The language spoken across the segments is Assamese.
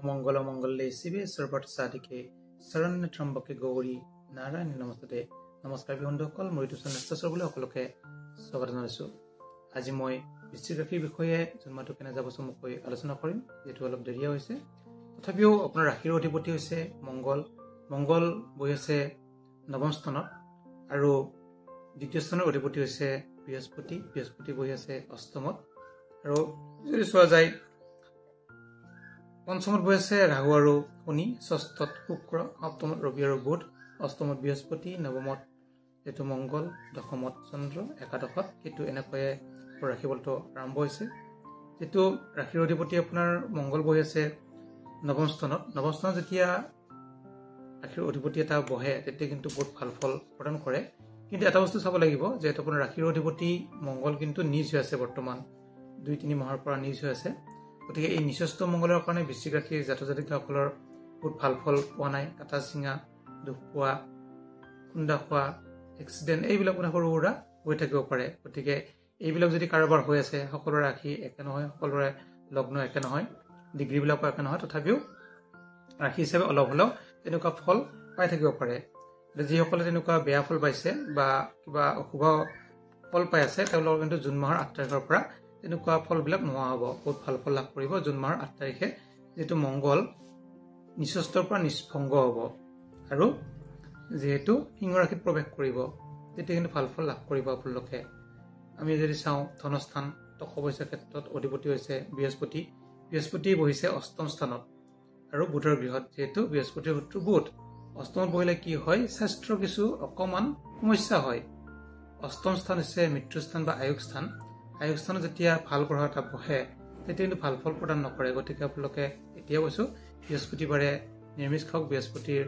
মঙ্গল মঙ্গলে শিৱে সৰ্বত সাধিকে শৰণ্য ত্ৰম্বকে গৌৰী নাৰায়ণ নমস্তে। নমস্কাৰ বন্ধুসকল, মই ইউটিউব চেনেল সকলোকে স্বাগত জনাইছো। আজি মই বৃশ্চিক ৰাশিৰ বিষয়ে জন্মটো কেনে যাব চমুকৈ আলোচনা কৰিম, যেটো অলপ দেৰিয়া হৈছে। তথাপিও আপোনাৰ ৰাশিৰ অধিপতি হৈছে মঙ্গল। মঙ্গল বহি আছে নৱম স্থানত আৰু দ্বিতীয় স্থানৰ অধিপতি হৈছে বৃহস্পতি। বৃহস্পতি বহি আছে অষ্টমত আৰু যদি চোৱা যায় পঞ্চমত বহি আছে ৰাহু আৰু শনি, ষষ্ঠত শুক্ৰ, সপ্তমত ৰবি আৰু বুধ, অষ্টমত বৃহস্পতি, নৱমত যেটো মঙ্গল, দশমত চন্দ্ৰ, একাদশত কেতু। এনেকৈয়ে ৰাশিফলটো আৰম্ভ হৈছে। যেটো ৰাশিৰ অধিপতি আপোনাৰ মঙ্গল বহি আছে নৱম স্থানত। নৱম স্থানত যেতিয়া ৰাশিৰ অধিপতি এটা বহে তেতিয়া কিন্তু বহুত ভাল ফল প্ৰদান কৰে। কিন্তু এটা বস্তু চাব লাগিব যে আপোনাৰ ৰাশিৰ অধিপতি মঙ্গল কিন্তু নিজ হৈ আছে, বৰ্তমান 2-3 মাহৰ পৰা নিজ হৈ আছে। গতিকে এই নিচস্থ মঙ্গলৰ কাৰণে বৃশ্চিক ৰাশিৰ জাতক জাতিকাসকলৰ বহুত ভাল ফল পোৱা নাই। কাটা চিঙা, দুখ পোৱা, খুন্দা খোৱা, এক্সিডেণ্ট, এইবিলাক মানে সৰু সুৰা হৈ থাকিব পাৰে। গতিকে এইবিলাক যদি কাৰোবাৰ হৈ আছে, সকলোৰে ৰাশি একে নহয়, সকলোৰে লগ্ন একে নহয়, ডিগ্ৰীবিলাকো একে নহয়, তথাপিও ৰাশি হিচাপে অলপ হ'লেও তেনেকুৱা ফল পাই থাকিব পাৰে। যিসকলে তেনেকুৱা বেয়া ফল পাইছে বা কিবা অশুভ ফল পাই আছে, তেওঁলোকৰ কিন্তু জুন মাহৰ 8 তাৰিখৰ পৰা তেনেকুৱা ফলবিলাক নোহোৱা হ'ব, বহুত ভাল ফল লাভ কৰিব। জুন মাহৰ 8 তাৰিখে যিহেতু মঙ্গল নিচস্থৰ পৰা নিষ্ভংগ হ'ব আৰু যিহেতু সিংহ ৰাশিত প্ৰৱেশ কৰিব, তেতিয়া কিন্তু ভাল ফল লাভ কৰিব আপোনালোকে। আমি যদি চাওঁ ধনস্থান, টকা পইচাৰ ক্ষেত্ৰত অধিপতি হৈছে বৃহস্পতি। বৃহস্পতি বহিছে অষ্টম স্থানত আৰু বুধৰ গৃহত। যিহেতু বৃহস্পতিৰ শত্ৰু বুধ, অষ্টমত বহিলে কি হয়, স্বাস্থ্যৰ কিছু অকমান সমস্যা হয়। অষ্টম স্থান হৈছে মৃত্যুস্থান বা আয়ুস স্থান। আয়ুস স্থানত যেতিয়া ভাল গ্ৰহ এটা বহে তেতিয়া কিন্তু ভাল ফল প্ৰদান নকৰে। গতিকে আপোনালোকে এতিয়া কৈছো বৃহস্পতিবাৰে নিৰামিষ খাওক, বৃহস্পতিৰ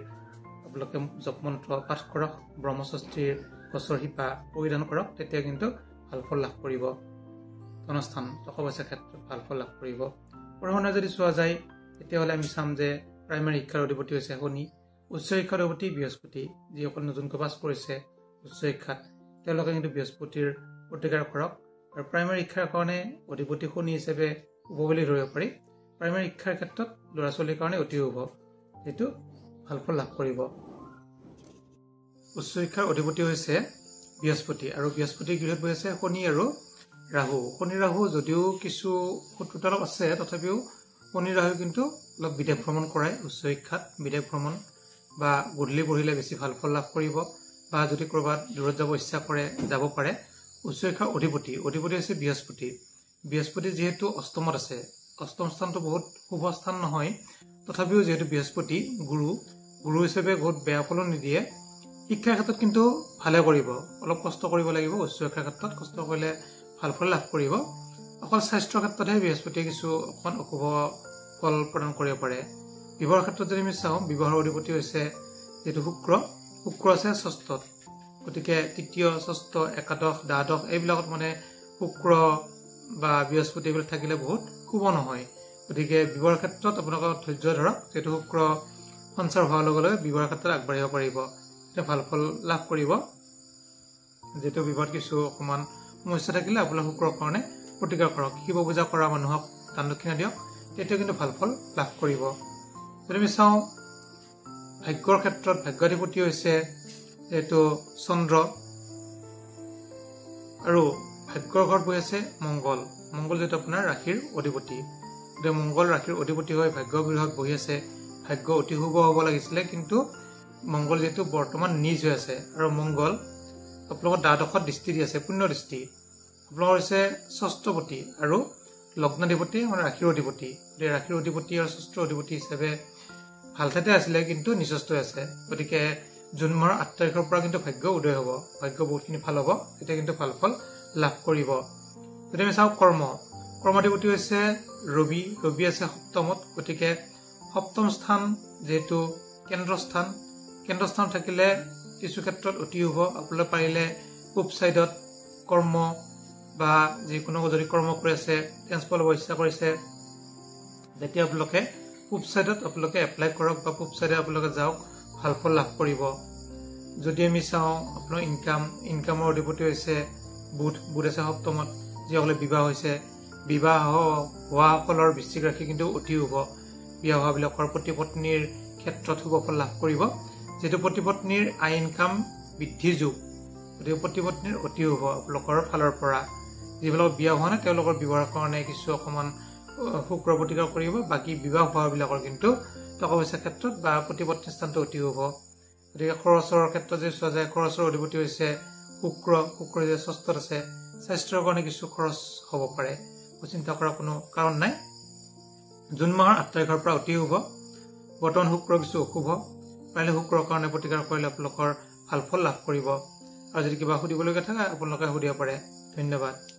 আপোনালোকে জপ মন্ত্ৰ পাঠ কৰক, ব্ৰহ্মষষ্ঠীৰ গছৰ শিপা পৰিধান কৰক, তেতিয়া কিন্তু ভাল ফল লাভ কৰিব। ধনস্থান, টকা পইচাৰ ক্ষেত্ৰত ভাল ফল লাভ কৰিব। পঢ়া শুনা যদি চোৱা যায় তেতিয়াহ'লে আমি চাম যে প্ৰাইমেৰী শিক্ষাৰ অধিপতি হৈছে শনি, উচ্চ শিক্ষাৰ অধিপতি বৃহস্পতি। যিসকল নতুনকৈ পাছ কৰিছে উচ্চ শিক্ষাত, তেওঁলোকে কিন্তু বৃহস্পতিৰ প্ৰতিকাৰ কৰক। আৰু প্ৰাইমেৰী শিক্ষাৰ কাৰণে অধিপতি শনি হিচাপে শুভ বুলি ধৰিব পাৰি। প্ৰাইমেৰী শিক্ষাৰ ক্ষেত্ৰত ল'ৰা ছোৱালীৰ কাৰণে অতি শুভ, যিটো ভাল ফল লাভ কৰিব। উচ্চ শিক্ষাৰ অধিপতি হৈছে বৃহস্পতি আৰু বৃহস্পতিৰ গৃহত বহি আছে শনি আৰু ৰাহু। শনি ৰাহু যদিও কিছু শত্ৰুতা অলপ আছে, তথাপিও শনি ৰাহু কিন্তু অলপ বিদেশ ভ্ৰমণ কৰায়। উচ্চ শিক্ষাত বিদেশ ভ্ৰমণ বা গধূলি পঢ়িলে বেছি ভাল ফল লাভ কৰিব, বা যদি ক'ৰবাত দূৰত যাব ইচ্ছা কৰে যাব পাৰে। উচ্চ শিক্ষাৰ অধিপতি হৈছে বৃহস্পতি। বৃহস্পতি যিহেতু অষ্টমত আছে, অষ্টম স্থানটো বহুত শুভ স্থান নহয়, তথাপিও যিহেতু বৃহস্পতি গুৰু হিচাপে বহুত বেয়া ফলো নিদিয়ে। শিক্ষাৰ ক্ষেত্ৰত কিন্তু ভালে কৰিব, অলপ কষ্ট কৰিব লাগিব। উচ্চ শিক্ষাৰ ক্ষেত্ৰত কষ্ট কৰিলে ভাল ফল লাভ কৰিব। অকল স্বাস্থ্যৰ ক্ষেত্ৰতহে বৃহস্পতিয়ে কিছু অকণ অশুভ ফল প্ৰদান কৰিব পাৰে। বিবাহৰ ক্ষেত্ৰত যদি আমি চাওঁ, বিবাহৰ অধিপতি হৈছে যিহেতু শুক্ৰ আছে ষষ্ঠত। গতিকে তৃতীয়, ষষ্ঠ, একাদশ, দ্বাদশ এইবিলাকত মানে শুক্ৰ বা বৃহস্পতি এইবিলাক থাকিলে বহুত শুভ নহয়। গতিকে বিবাহৰ ক্ষেত্ৰত আপোনালোকৰ ধৈৰ্য ধৰক, যিহেতু শুক্ৰ সঞ্চাৰ হোৱাৰ লগে লগে বিবাহৰ ক্ষেত্ৰত আগবাঢ়িব পাৰিব, তেতিয়া ভাল ফল লাভ কৰিব। যিহেতু বিবাহত কিছু অকণমান সমস্যা থাকিলে আপোনাৰ শুক্ৰৰ কাৰণে প্ৰতিকাৰ কৰক, শিৱ পূজা কৰা মানুহক দান দক্ষিণা দিয়ক, তেতিয়া কিন্তু ভাল ফল লাভ কৰিব। যদি আমি চাওঁ ভাগ্যৰ ক্ষেত্ৰত, ভাগ্যাধিপতি হৈছে যিহেতু চন্দ্ৰ আৰু ভাগ্যৰ ঘৰত বহি আছে মঙ্গল। মঙ্গল যিহেতু আপোনাৰ ৰাশিৰ অধিপতি, গতিকে মঙ্গল ৰাশিৰ অধিপতি হৈ ভাগ্য গৃহত বহি আছে। ভাগ্য অতি শুভ হ'ব লাগিছিলে, কিন্তু মঙ্গল যিহেতু বৰ্তমান নিজ হৈ আছে আৰু মঙ্গল আপোনালোকৰ দ্বাদশত দৃষ্টি দি আছে, পুণ্য দৃষ্টি। আপোনালোকৰ হৈছে ষষ্ঠপতি আৰু লগ্নাধিপতি মানে ৰাশিৰ অধিপতি। গতিকে ৰাশিৰ অধিপতি আৰু ষষ্ঠ অধিপতি হিচাপে ভাল ঠাইতে আছিলে, কিন্তু নিচস্থ হৈ আছে। গতিকে জুন মাহৰ 8 তাৰিখৰ পৰা কিন্তু ভাগ্য উদয় হ'ব, ভাগ্য বহুতখিনি ভাল হ'ব, তেতিয়া কিন্তু ভাল ফল লাভ কৰিব। যদি আমি চাওঁ কৰ্মাধিপতি হৈছে ৰবি আছে সপ্তমত। গতিকে সপ্তম স্থান যিহেতু কেন্দ্ৰস্থান থাকিলে কিছু ক্ষেত্ৰত অতি শুভ। আপোনালোকে পাৰিলে পূব চাইডত কৰ্ম বা যিকোনো যদি কৰ্ম কৰি আছে, ট্ৰেন্সফাৰ ল'ব ইচ্ছা কৰিছে, তেতিয়া আপোনালোকে পূব চাইডত আপোনালোকে এপ্লাই কৰক বা পূব চাইডে আপোনালোকে যাওক, ভাল ফল লাভ কৰিব। যদি আমি চাওঁ আপোনাৰ ইনকামৰ অধিপতি হৈছে বুধ আছে সপ্তমত। যিসকলে বিবাহ হৈছে, বিবাহ হোৱাসকলৰ বৃশ্চিক ৰাশি কিন্তু অতি শুভ। বিয়া হোৱাবিলাকৰ পতি পত্নীৰ ক্ষেত্ৰত শুভ ফল লাভ কৰিব। যিহেতু পতি পত্নীৰ আয় ইনকাম বৃদ্ধি যোগ, গতিকে পতি পত্নীৰ অতি শুভ আপোনালোকৰ ফালৰ পৰা। যিবিলাক বিয়া হোৱা নাই তেওঁলোকৰ বিবাহৰ কাৰণে কিছু অকণমান শুক্ৰ প্ৰতিকাৰ কৰিব। বাকী বিবাহ হোৱাবিলাকৰ কিন্তু টকা পইচাৰ ক্ষেত্ৰত বা পতি পত্নীৰ স্থানটো অতি শুভ। গতিকে খৰচৰ ক্ষেত্ৰত যদি চোৱা যায়, খৰচৰ অধিপতি হৈছে শুক্ৰ যে ষষ্ঠত আছে, স্বাস্থ্যৰ কাৰণে কিছু খৰচ হ'ব পাৰে, চিন্তা কৰাৰ কোনো কাৰণ নাই। জুন মাহৰ 8 তাৰিখৰ পৰা অতি শুভ। বৰ্তমান শুক্ৰ কিছু অশুভ, পাৰিলে শুক্ৰৰ কাৰণে প্ৰতিকাৰ কৰিলে আপোনালোকৰ ভাল ফল লাভ কৰিব। আৰু যদি কিবা সুধিবলগীয়া থাকে আপোনালোকে সুধিব পাৰে। ধন্যবাদ।